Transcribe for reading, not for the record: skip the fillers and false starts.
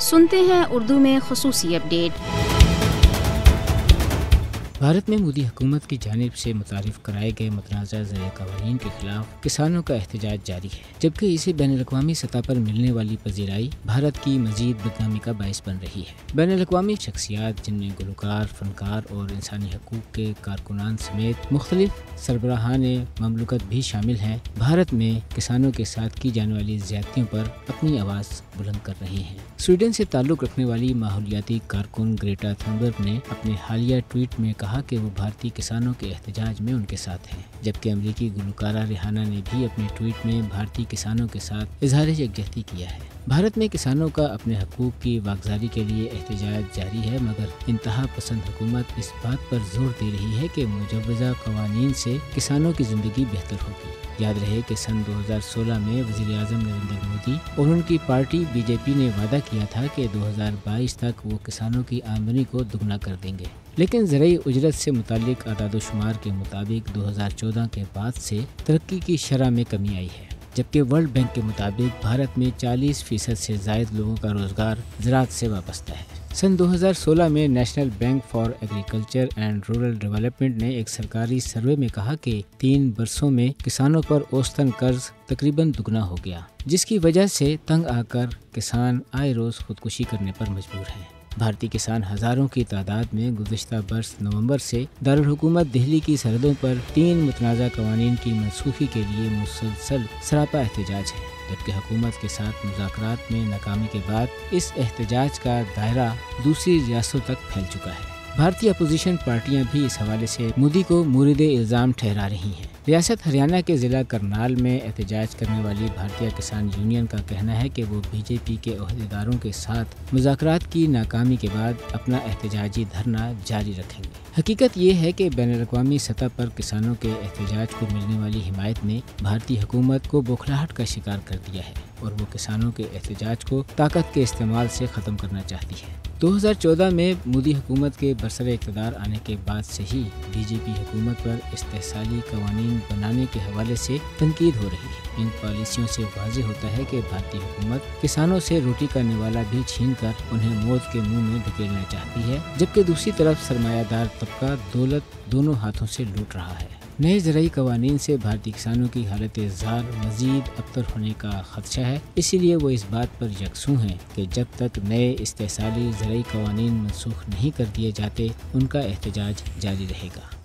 سنتے ہیں اردو میں خصوصی اپڈیٹ۔ بھارت میں مودی حکومت کی جانب سے متعارف کرائے گئے متنازع زرعی قوانین کے خلاف کسانوں کا احتجاج جاری ہے، جبکہ اسے بین الاقوامی سطح پر ملنے والی پذیرائی بھارت کی مزید بدنامی کا باعث بن رہی ہے۔ بین الاقوامی شخصیات جن میں گلوکار، فنکار اور انسانی حقوق کے کارکنان سمیت مختلف سربراہان مملکت بھی شامل ہیں، بھارت میں کسانوں کے ساتھ کی جانے والی زیادتیوں پر اپنی آواز بلند کر رہے ہیں۔ سویڈن سے تعلق رکھنے والی ماحولیاتی کارکن گریٹا تھنبرگ نے اپنے حالیہ ٹویٹ میں کہا کہ وہ بھارتی کسانوں کے احتجاج میں ان کے ساتھ ہیں، جبکہ امریکی گلوکارہ ریحانہ نے بھی اپنے ٹویٹ میں بھارتی کسانوں کے ساتھ اظہار یکجہتی کیا ہے۔ بھارت میں کسانوں کا اپنے حقوق کی واگزاری کے لیے احتجاج جاری ہے، مگر انتہا پسند حکومت اس بات پر زور دے رہی ہے کہ مجوزہ قوانین سے کسانوں کی زندگی بہتر ہوگی۔ یاد رہے کہ سن 2016 میں وزیر اعظم نریندر مودی اور ان کی پارٹی بی جے پی نے وعدہ کیا تھا کہ 2022 تک وہ کسانوں کی آمدنی کو دگنا کر دیں گے، لیکن زرعی اجرت سے متعلق اعداد و شمار کے مطابق 2014 کے بعد سے ترقی کی شرح میں کمی آئی ہے، جبکہ ورلڈ بینک کے مطابق بھارت میں 40% سے زائد لوگوں کا روزگار زراعت سے وابستہ ہے۔ سن 2016 میں national bank for agriculture and rural development نے ایک سرکاری سروے میں کہا کہ 3 برسوں میں کسانوں پر اوسطاً قرض تقریباً دگنا ہو گیا، جس کی وجہ سے تنگ آ کر کسان آئے روز خودکشی کرنے پر مجبور ہیں۔ بھارتی کسان ہزاروں کی تعداد میں گزشتہ برس نومبر سے دارالحکومت دہلی کی سرحدوں پر 3 متنازع قوانین کی منسوخی کے لیے مسلسل سراپا احتجاج ہے، جبکہ حکومت کے ساتھ مذاکرات میں ناکامی کے بعد اس احتجاج کا دائرہ دوسری ریاستوں تک پھیل چکا ہے۔ بھارتی اپوزیشن پارٹیاں بھی اس حوالے سے مودی کو مورد الزام ٹھہرا رہی ہیں۔ ریاست ہریانہ کے ضلع کرنال میں احتجاج کرنے والی بھارتیہ کسان یونین کا کہنا ہے کہ وہ بی جے پی کے عہدیداروں کے ساتھ مذاکرات کی ناکامی کے بعد اپنا احتجاجی دھرنا جاری رکھیں گے۔ حقیقت یہ ہے کہ بین الاقوامی سطح پر کسانوں کے احتجاج کو ملنے والی حمایت نے بھارتی حکومت کو بوکھلاہٹ کا شکار کر دیا ہے اور وہ کسانوں کے احتجاج کو طاقت کے استعمال سے ختم کرنا چاہتی ہے۔ 2014 میں مودی حکومت کے برسر اقتدار آنے کے بعد سے ہی بی جے پی حکومت پر استحصالی قوانین بنانے کے حوالے سے تنقید ہو رہی ہے۔ ان پالیسیوں سے واضح ہوتا ہے کہ بھارتی حکومت کسانوں سے روٹی کا نوالا بھی چھین کر انہیں موت کے منہ میں دھکیلنا چاہتی ہے، جبکہ دوسری طرف سرمایہ دار طبقہ دولت دونوں ہاتھوں سے لوٹ رہا ہے۔ نئے زرعی قوانین سے بھارتی کسانوں کی حالت زار مزید ابتر ہونے کا خدشہ ہے، اسی لیے وہ اس بات پر یکسو ہیں کہ جب تک نئے استحصالی زرعی قوانین منسوخ نہیں کر دیے جاتے، ان کا احتجاج جاری رہے گا۔